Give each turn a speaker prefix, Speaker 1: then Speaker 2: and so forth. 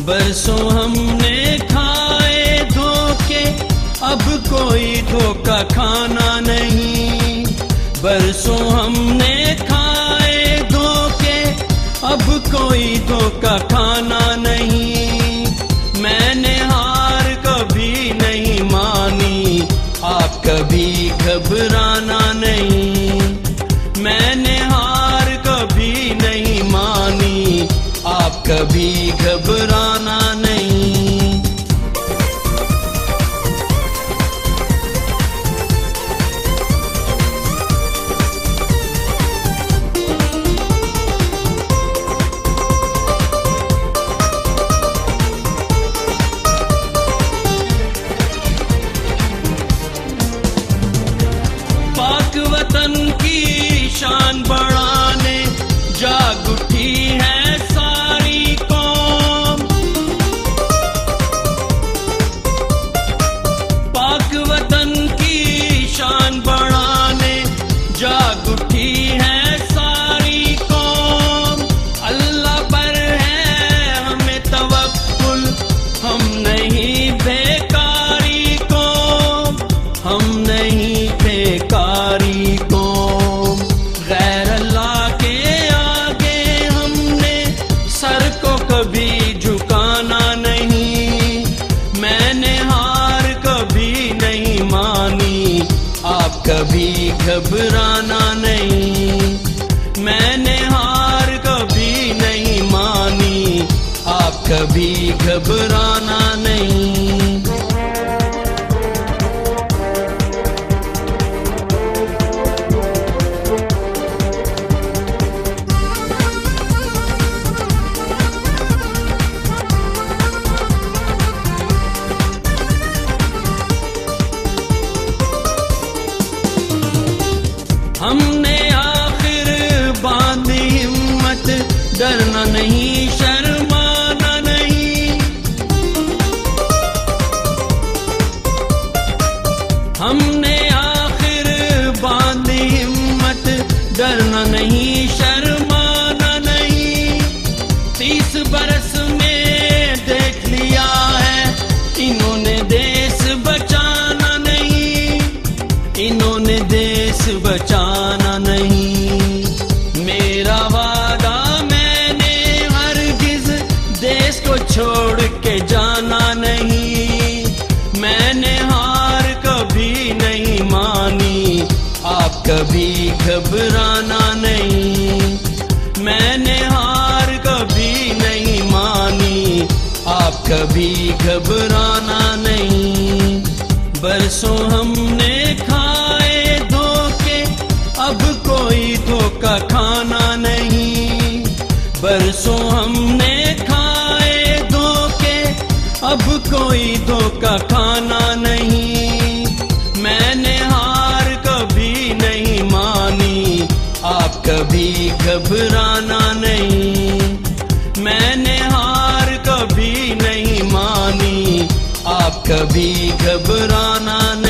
Speaker 1: बरसों हमने खाए धोखे, अब कोई धोखा खाना नहीं। बरसों हमने खाए धोखे, अब कोई धोखा खाना नहीं। मैंने हार कभी नहीं मानी, आप कभी घबराना नहीं। मैंने हार कभी नहीं मानी, आप कभी घबराना नहीं। पाक वतन की शान बढ़ाने जाग उठी है सारी कौम। पाक वतन की शान बढ़ाने जाग उठी है सारी कौम। अल्लाह पर है हमें तवक्कुल, हम नहीं बेकारी कौम, हम नहीं बेकारी कौम। गैर अल्लाह के आगे हमने सर को कभी झुकाना नहीं। मैंने हार कभी नहीं मानी, आप कभी घबराना नहीं। मैंने हार कभी नहीं मानी, आप कभी घबराना नहीं। हमने आखिर बांधी हिम्मत, डरना नहीं शर्माना नहीं। हमने आखिर बांधी हिम्मत, डरना नहीं शर्माना नहीं। 30 बरस में देख लिया है इन्होंने देश बचाना नहीं, इन्होंने देश बचाना नहीं। मेरा वादा मैंने हरगिज देश को छोड़ के जाना नहीं। मैंने हार कभी नहीं मानी, आप कभी घबराना नहीं। मैंने हार कभी नहीं मानी, आप कभी घबराना नहीं। बरसों हमने खाए धोखे, अब कोई धोखा खाना नहीं। बरसों हमने खाए धोखे, अब कोई धोखा खाना नहीं। मैंने हार कभी नहीं मानी, आप कभी घबराना नहीं। मैंने हार कभी नहीं मानी, आप कभी घबराना नहीं।